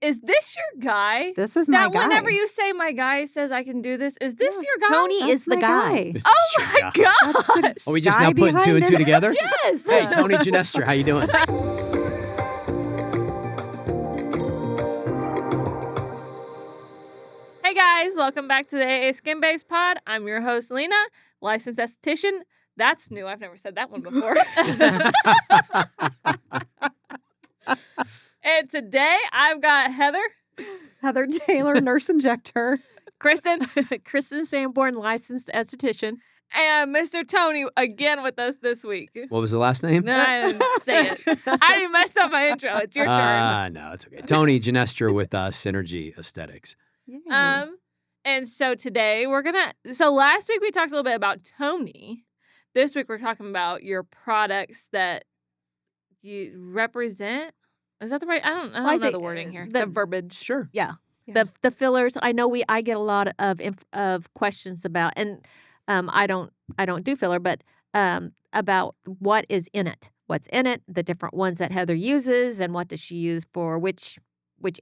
is this your guy? This is my guy. Whenever you say my guy says I can do this, is this your guy? Tony That's is the my guy. This Oh is your my guy. God. Are we just guy now putting two behind and two it. together? Yes. Hey, Tony Ginestra, how you doing? Hey guys, welcome back to the AA Skin Babes Pod. I'm your host, Lena, licensed esthetician. That's new. I've never said that one before. And today I've got Heather Taylor, nurse injector. Kristen, Kristen Sanborn, licensed esthetician. and Mr. Tony again with us this week. What was the last name? No, I didn't say it. I already messed up my intro. It's your turn. No, it's okay. Tony Ginestra with Synergy Aesthetics. Yay. And so today so last week we talked a little bit about Tony. This week we're talking about your products that you represent. Is that the right? I don't know the wording here. The verbiage. Sure. Yeah. Yeah. The fillers. I know I get a lot of questions about, and I don't do filler, but about what is in it, what's in it, the different ones that Heather uses, and what does she use for which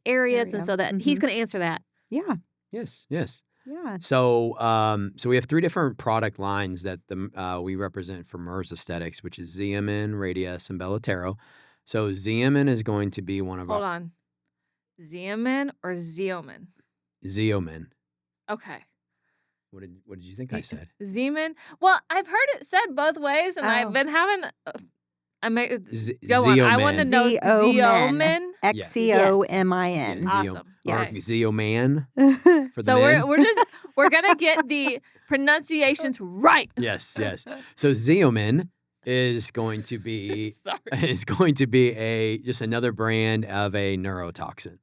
areas, and so that he's going to answer that. Yeah. Yes. Yeah. So, so we have three different product lines that we represent for MERS Aesthetics, which is Xeomin, Radiesse, and Belotero. So Xeomin is going to be one of Hold on. Xeomin or Xeomin? Xeomin. Okay. What did you think I said? Xeomin. Well, I've heard it said both ways, and I've been having. Go on. I want to know Xeomin. Xeomin. Yeah, Awesome. Yes. Okay. Xeoman for the So men. we're gonna get the pronunciations right. Yes. So Xeomin is going to be Sorry. just another brand of a neurotoxin.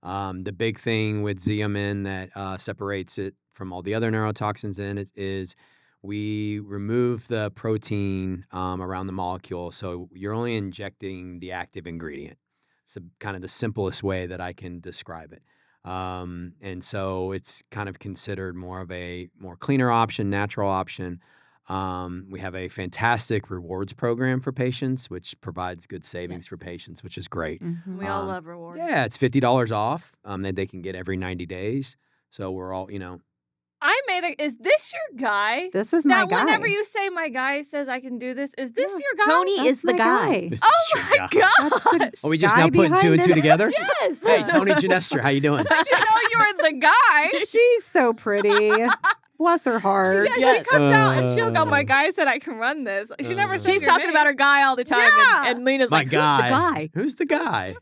The big thing with Xeomin that separates it from all the other neurotoxins in it is we remove the protein around the molecule, so you're only injecting the active ingredient. It's kind of the simplest way that I can describe it. And so it's kind of considered more of a more cleaner option, natural option. We have a fantastic rewards program for patients, which provides good savings for patients, which is great. Mhm. We all love rewards. Yeah, it's $50 off that they can get every 90 days. So we're all, Is this your guy? This is my guy. Whenever you say my guy says I can do this, is this your guy? Tony That's is the my guy. This Oh is your my guy. God! Are we just Guy now putting two behind and two it. together? Yes. Hey, Tony Ginestra, how you doing? I didn't know you were the guy. She's so pretty. Bless her heart. She comes out and she'll go, my guy said I can run this. She never says She's your talking name. about her guy all the time, Yeah. and Lena's My like, guy. who's the guy? Who's the guy?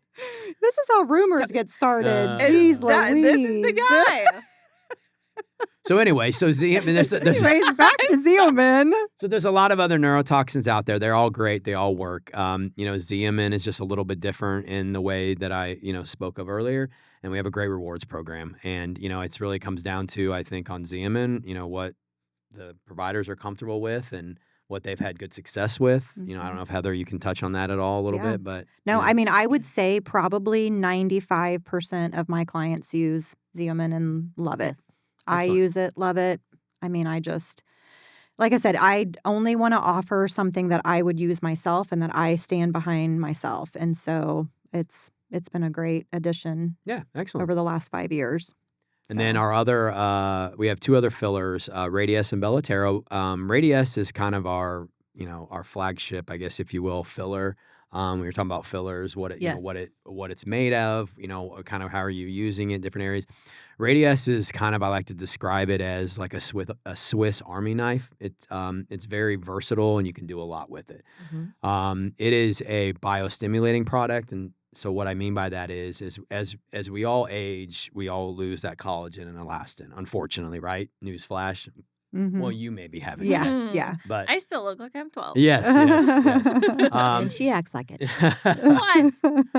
This is how rumors get started. Is Jeez Louise. This is the guy. So anyway, so Xeomin, Anyways, back to Xeomin. So there's a lot of other neurotoxins out there. They're all great. They all work. Xeomin is just a little bit different in the way that I, spoke of earlier. And we have a great rewards program. And, it's really comes down to, I think, on Xeomin, what the providers are comfortable with and what they've had good success with. I don't know if, Heather, you can touch on that at all a little bit. But No, I mean, I would say probably 95% of my clients use Xeomin and love it. I Excellent. use it, love it. I mean, like I said, I only want to offer something that I would use myself and that I stand behind myself. And so it's been a great addition Yeah, excellent. over the last 5 years. And then our other, we have two other fillers, Radiesse and Belotero. Radiesse is kind of our flagship, I guess, if you will, filler. We were talking about fillers, what it's made of, kind of how are you using it in different areas. Radiesse is kind of, I like to describe it as like a Swiss Army knife. It's very versatile and you can do a lot with it. It is a biostimulating product, and so what I mean by that is as we all age, we all lose that collagen and elastin, unfortunately, right? Newsflash. Well, you maybe haven't Yeah, yet, yeah. but I still look like I'm 12. yes. And she acts like it. What?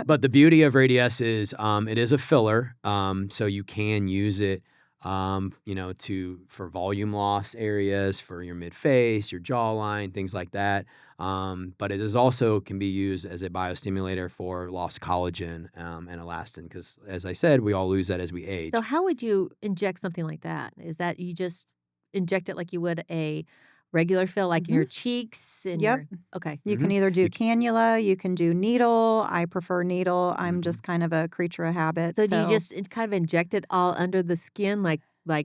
But the beauty of Radiesse is it is a filler, so you can use it, for volume loss areas, for your mid-face, your jawline, things like that. But it is also can be used as a biostimulator for lost collagen and elastin, because, as I said, we all lose that as we age. So how would you inject something like that? Is that you just inject it like you would a regular fill, like in Mhm. your cheeks and Yep. your okay. You can Mhm. either do You cannula, you can do needle. I prefer needle. I'm Mhm. just kind of a creature of habit. So do you So just kind of inject it all under the skin like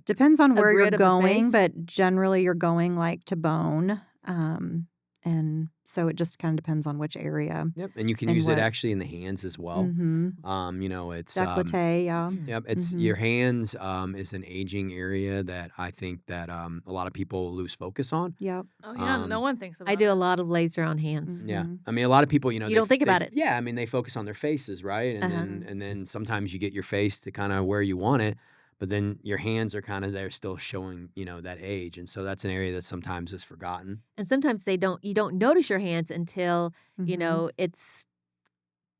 depends on a where you're grid of a going, face? but generally you're going like to bone. And so it just kind of depends on which area Yep, and you can and use it what. actually in the hands as well. Mm-hmm. It's Décolleté, yeah. yep, it's Mm-hmm. your hands is an aging area that I think that a lot of people lose focus on. Yep. Oh, yeah, no Um, one thinks about I do a it. lot of laser on hands. yeah, Mhm. I mean, a lot of people, You don't think about it. yeah, I mean, they focus on their faces, right? And Uh-huh. then sometimes you get your face to kind of where you want it, but then your hands are kind of there still showing, that age, and so that's an area that sometimes is forgotten. And sometimes you don't notice your hands until, Mhm. it's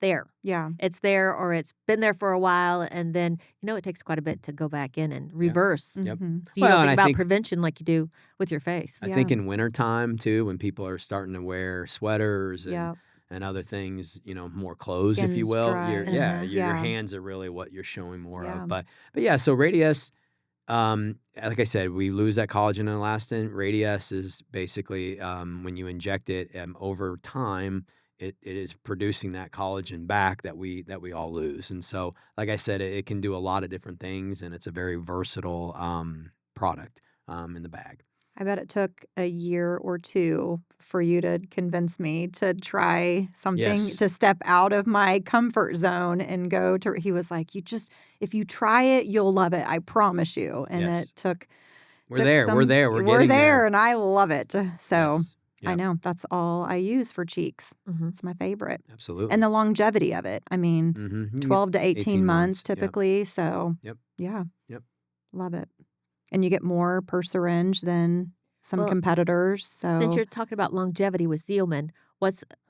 there. Yeah. It's there or it's been there for a while and then, it takes quite a bit to go back in and reverse. Yep. Mm-hmm. So you Well, don't and think I about think prevention like you do with your face. I Yeah. think in wintertime too, when people are starting to wear sweaters Yep. and other things, more clothes, if you Skin's will, dry. Uh-huh. your Yeah. hands are really what you're showing more Yeah. of. But yeah, so Radiesse, like I said, we lose that collagen and elastin. Radiesse is basically when you inject it over time, it is producing that collagen back that we all lose. And so, like I said, it can do a lot of different things, and it's a very versatile product in the bag. I bet it took a year or two for you to convince me to try something, Yes. to step out of my comfort zone and go to. He was like, if you try it, you'll love it. I promise you. And Yes. it took. We're there. We're there. We're getting there, there. and I love it. So Yes. I Yep. know that's all I use for cheeks. Mhm. It's my favorite. Absolutely. And the longevity of it. I mean, Mhm. You can get 12 to 18 months Yep. typically. So Yep. yeah, Yep. love it. And you get more per syringe than some Well, competitors. Since So you're talking about longevity with Xeomin,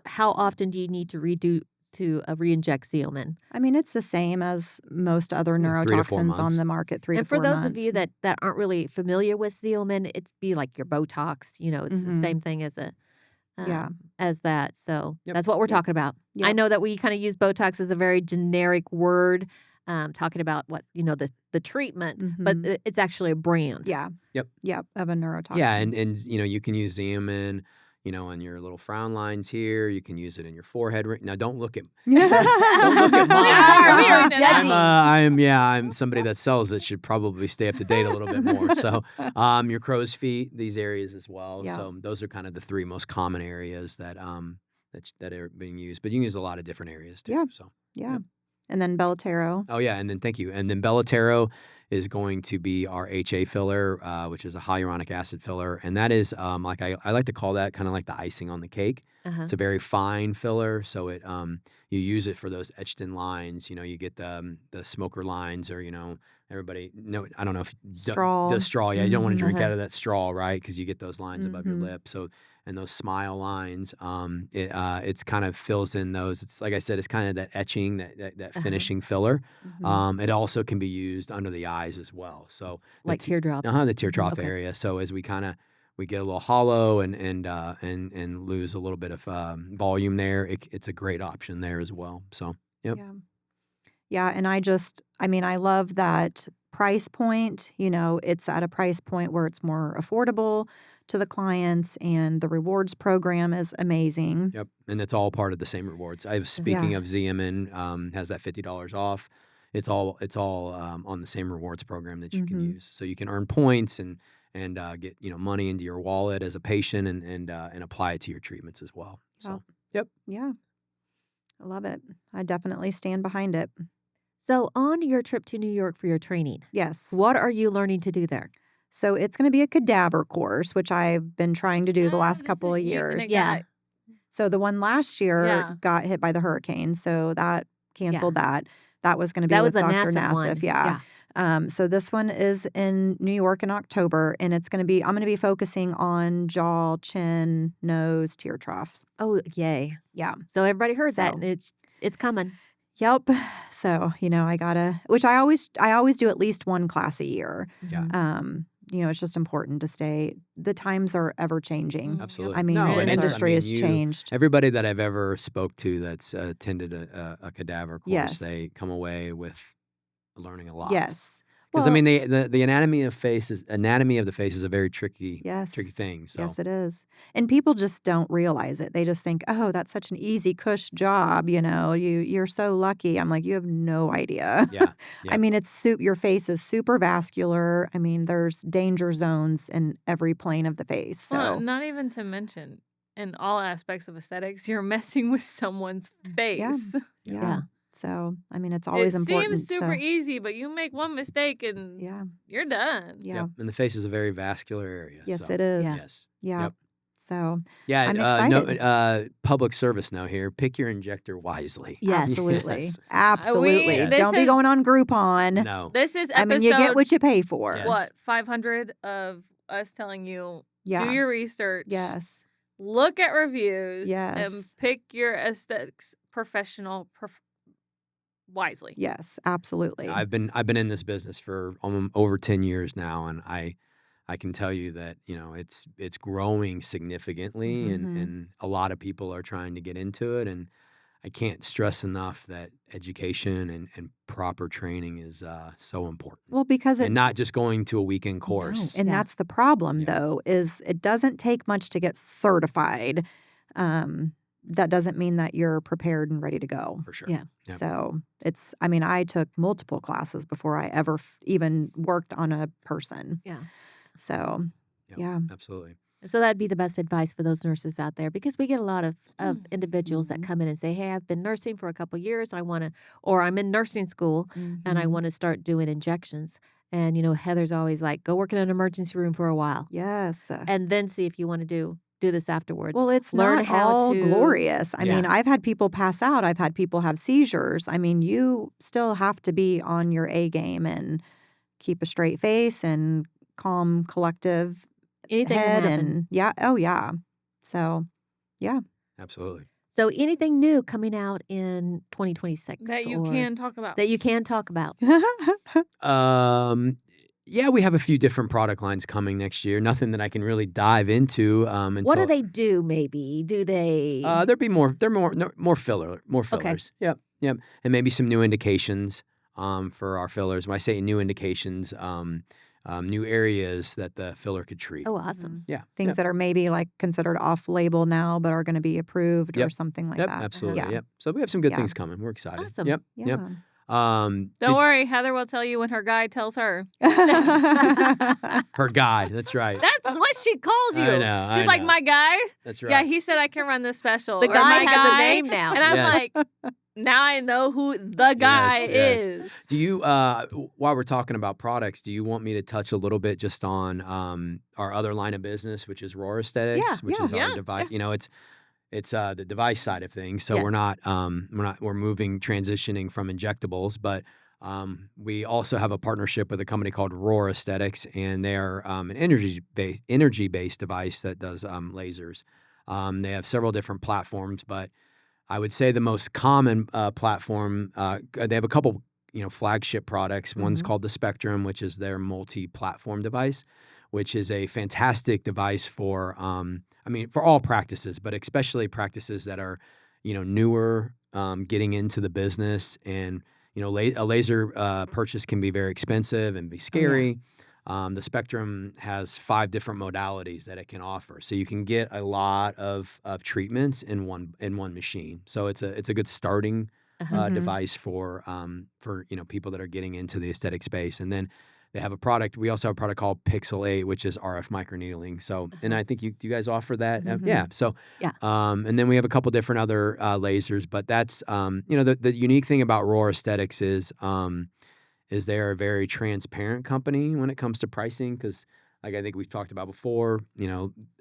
how often do you need to re-inject Xeomin? I mean, it's the same as most other Yeah, 3 to 4 neurotoxins on months. the market, 3 to And for 4 those of months. you that aren't really familiar with Xeomin, it'd be like your Botox. It's the Mhm. same thing as Yeah. as that. So Yep. that's what we're Yep. talking about. I Yep. know that we kind of use Botox as a very generic word, talking about what the treatment, but Mhm. it's actually a brand. Yeah. Yep. Yep, of a neurotoxin. Yeah, and you can use Xeomin, on your little frown lines here. You can use it in your forehead. Now, don't look at don't look at mine. We are judging. I'm somebody that sells it. Should probably stay up to date a little bit more. So, your crow's feet, these areas as well. Yeah. So those are kind of the 3 most common areas that that are being used. But you can use a lot of different areas too. Yeah. So. Yeah. Yep. And then Belotero. Oh yeah, and then thank you. And then Belotero is going to be our HA filler, which is a hyaluronic acid filler, and that is like I like to call that kind of like the icing on the cake. Uh-huh. It's a very fine filler, so it you use it for those etched in lines. You get the smoker lines, or everybody. No, I don't know if Straw. the straw. Yeah, you don't want to drink Uh-huh. out of that straw, right? Because you get those lines above your Mhm. lip. So and those smile lines, it's kind of fills in those. It's like I said, it's kind of that etching, that finishing filler. Mhm. It also can be used under the eyes as well. So Like teardrops. the tear trough Okay. area. So as we get a little hollow and lose a little bit of volume there, it's a great option there as well. So yep. Yeah. Yeah, and I love that price point. It's at a price point where it's more affordable to the clients, and the rewards program is amazing. Yep, and it's all part of the same rewards. Speaking of Xeomin, has that $50 off. It's all on the same rewards program that you can Mhm. use. So you can earn points and get money into your wallet as a patient and apply it to your treatments as well. So yep. Yeah. I love it. I definitely stand behind it. So on your trip to New York for your training, Yes. what are you learning to do there? So it's going to be a cadaver course, which I've been trying to do the last couple of years. Yeah. So the one last year Yeah. got hit by the hurricane, so that canceled that. That was going to be That with was a Dr. NASA one. Nassif. Yeah. So this one is in New York in October, and I'm going to be focusing on jaw, chin, nose, tear troughs. Oh, yay. Yeah. So everybody heard that, So- and it's coming. Yep. So, I gotta, which I always do at least one class a year. Yeah. It's just important to stay. The times are ever changing. Absolutely. I mean, No, the and it's- industry has changed. Everybody that I've ever spoke to that's attended a cadaver course, Yes. they come away with learning a lot. Yes. Because I mean, the anatomy of the face is a very tricky Yes. thing. So Yes, it is. And people just don't realize it. They just think, oh, that's such an easy cush job. You're so lucky. I'm like, you have no idea. yeah, I yeah, mean, your face is super vascular. I mean, there's danger zones in every plane of the face. Well, So not even to mention, in all aspects of aesthetics, you're messing with someone's face. yeah. Yeah. So I mean, it's It always seems important super to easy, but you make one mistake and yeah. you're done. Yeah. Yep. And the face is a very vascular area. Yes, so, it is. Yeah. Yes. Yeah. Yep. So Yeah. I'm excited. Public service note here. Pick your injector wisely. Yes. Absolutely. Yes. Absolutely. Yes. this Don't be is- going on Groupon. No. This is I mean, you get episode, what you pay for. Yes. what, 500 of us telling you, Yeah. do your research. Yes. Look at reviews. And Yes. pick your aesthetics professional wisely. Yes. Absolutely. I've been in this business for over 10 years now, and I can tell you that it's growing significantly, Mhm. and a lot of people are trying to get into it, and I can't stress enough that education and proper training is so important. Well, because And not just going to a weekend No, course. and Yeah. that's the problem, Yeah. though, is it doesn't take much to get certified. That doesn't mean that you're prepared and ready to go. For sure. Yeah. Yep. So I took multiple classes before I ever even worked on a person. Yeah. So, Yep. yeah. Absolutely. So that'd be the best advice for those nurses out there, because we get a lot of individuals that Mhm. come in and say, hey, I've been nursing for a couple years. Or I'm in nursing school and I Mhm. want to start doing injections. And, Heather's always like, go work in an emergency room for a while Yes. and then see if you want to do this afterwards. Well, it's Learn not how all to- glorious. I Yeah. mean, I've had people pass out. I've had people have seizures. I mean, you still have to be on your A game and keep a straight face and calm, collective Anything head. can happen. And yeah, oh yeah. So, yeah. Absolutely. So anything new coming out in 2026 That you or can talk about. that you can talk about? Yeah, we have a few different product lines coming next year. Nothing that I can really dive into. Until, What do they do? Maybe do they? They're more fillers. Yep. And maybe some new indications for our fillers. When I say new indications, new areas that the filler could treat. Oh, awesome! Yeah. Things that are maybe like considered off label now, but are going to be approved or Yep. something like Yep. that. Absolutely. Yeah. Yep. So we have some good Yeah. things coming. We're excited. Awesome. Yep. Yeah. Yep. Don't worry, Heather will tell you when her guy tells her. Her guy. That's right. That's what she calls you. I know, She's I like, know. my guy. That's right. Yeah, he said I can run this special. The Or guy my has a guy. name now. And I'm Yes. like, now I know who the guy Yes. is. Do you, while we're talking about products, do you want me to touch a little bit just on our other line of business, which is Raw Aesthetics, Yeah, which is yeah, our device? It's the device side of things. So Yes. we're transitioning from injectables, but we also have a partnership with a company called Raw Aesthetics, and they are an energy-based device that does lasers. They have several different platforms, but I would say the most common platform, they have a couple, flagship products. One's Mhm. called the Spectrum, which is their multi-platform device, which is a fantastic device for all practices, but especially practices that are, newer, getting into the business. And, a laser purchase can be very expensive and be scary. The Spectrum has 5 different modalities that it can offer, so you can get a lot of treatments in one machine. So it's a good starting Mhm. device for people that are getting into the aesthetic space. And then they have a product. We also have a product called Pixel 8, which is RF microneedling. So, and I think you guys offer that. Mhm. Yeah. So, Yeah. And then we have a couple different other lasers. But that's the unique thing about Raw Aesthetics is they're a very transparent company when it comes to pricing, because like I think we've talked about before,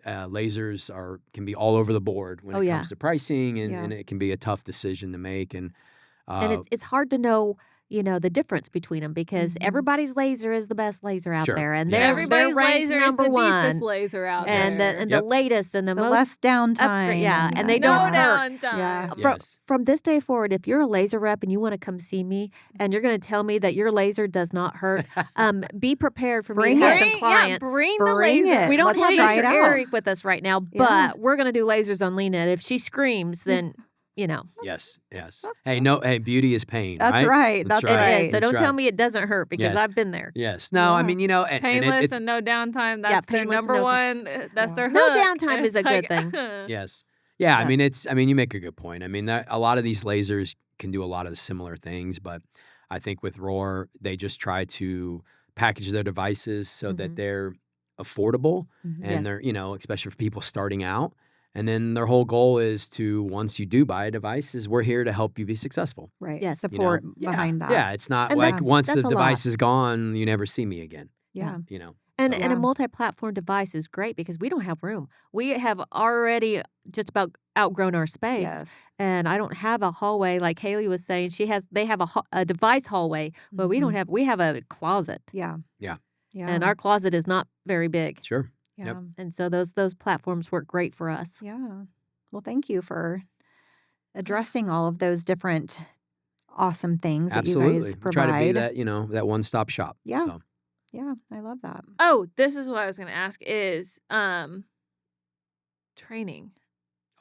lasers can be all over the board when Oh, it yeah. comes to pricing, Yeah. and it can be a tough decision to make. And It's hard to know, the difference between them, because Mhm. everybody's laser is the best laser out Sure. there, and Yes. they're Everybody's ranked laser is number the one, deepest laser out and there. the Yep. latest and the The most less downtime. upgrade. Yeah, and they no don't hurt. downtime. Yeah. yes. From this day forward, if you're a laser rep and you want to come see me and you're going to tell me that your laser does not hurt, be prepared for Bring me to have it. some clients. Bring the Bring laser. it. We don't Let's have try it Mr. out. Eric with us right now, Yeah. but we're going to do lasers on Lena. If she screams, then Yes. Hey, no. Hey, beauty is pain. That's right. That's It right. is. So That's don't tell right. me it doesn't hurt because Yes. I've been there. Yes. No, I Yeah. mean, and Painless it's and no downtime. That's their painless and number no one. That's Yeah. their No hook. downtime is It's a good thing. yes. Yeah, I But- mean, you make a good point. I mean, a lot of these lasers can do a lot of the similar things, but I think with Roar, they just try to package their devices so that Mhm. they're affordable Mhm. and Yes. they're, especially for people starting out. And then their whole goal is to, once you do buy a device, is we're here to help you be successful. Right. Yes. Support Yeah. behind that. Yeah, it's not And like that's- once the that's a lot. device is gone, you never see me again. Yeah. And So- and a Yeah. multi-platform device is great because we don't have room. We have already just about outgrown our space, Yes. and I don't have a hallway like Haley was saying. They have a device hallway, but we don't Mhm. have. We have a closet, Yeah. Yeah. Yeah. and our closet is not very big, Sure. yeah. Yep. and so those platforms work great for us. Yeah. Well, thank you for addressing all of those different awesome things that you Absolutely. guys We try to be provide. that one-stop shop. Yeah. So. Yeah, I love that. Oh, this is what I was going to ask is training.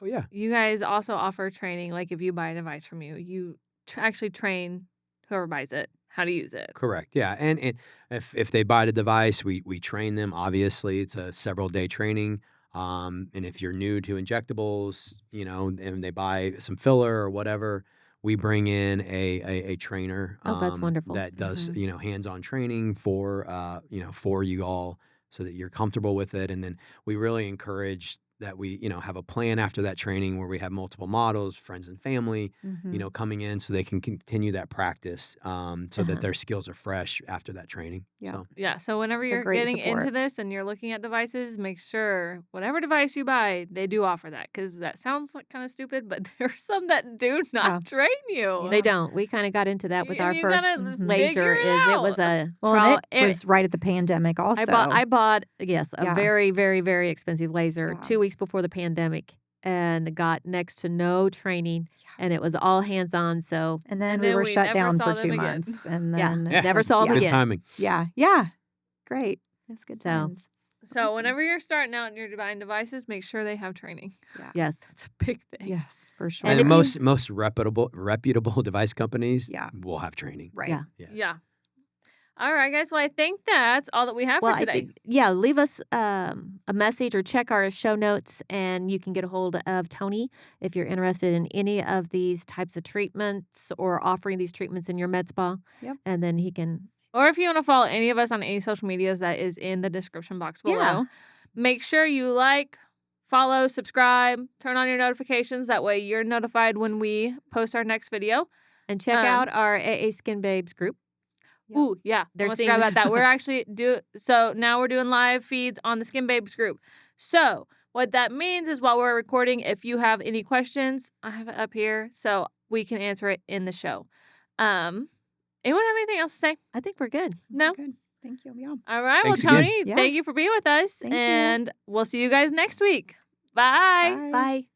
Oh, yeah. You guys also offer training. Like if you buy a device from you, you actually train whoever buys it how to use it. Correct. Yeah. And if they buy the device, we train them. Obviously, it's a several-day training. And if you're new to injectables, and they buy some filler or whatever, we bring in a trainer. Oh, that's wonderful. That does Mhm. hands-on training for you all, so that you're comfortable with it. And then we really encourage that we have a plan after that training where we have multiple models, friends and family, Mhm. coming in so they can continue that practice, so Uh-huh. that their skills are fresh after that training. Yeah. So Yeah. So whenever It's a you're great getting into support. this and you're looking at devices, make sure whatever device you buy, they do offer that. Because that sounds like kind of stupid, but there are some that do not Yeah. train you. They don't. We kind of got into that with And our you first gotta Mhm. laser. figure it It was out. a Well, trial. and it was right at the pandemic also. I bought yes a Yeah. very very very expensive laser Yeah. 2 weeks before the pandemic and got next to no training and it was all hands on. So And then And we then were we shut never down saw for them 2 again. months. And Yeah. then Yeah. Never saw them good again. timing. Yeah. Great. It's good So- times. So Awesome. whenever you're starting out and you're buying devices, make sure they have training. yes, That's a big thing. Yes, for sure. And And if you- most reputable device companies Yeah. will have training. Right. Yeah. Yes. Yeah. All right, guys. Well, I think that's all that we have well for today. leave us a message or check our show notes and you can get a hold of Tony if you're interested in any of these types of treatments or offering these treatments in your med spa. Yep. And then he can Or if you want to follow any of us on any social medias, that is in the description box below. Yeah. Make sure you like, follow, subscribe, turn on your notifications. That way you're notified when we post our next video. and check out our AA Skin Babes group. Yep. Ooh, yeah. They're Almost forgot seeing- about that. We're actually so now we're doing live feeds on the Skin Babes group. So what that means is while we're recording, if you have any questions, I have it up here so we can answer it in the show. Anyone have anything else to say? I think we're good. No? Good. Thank you. Yeah. All right. Thanks Well, again. Tony, Yeah. thank you for being with us. Thank you. And we'll see you guys next week. Bye. Bye.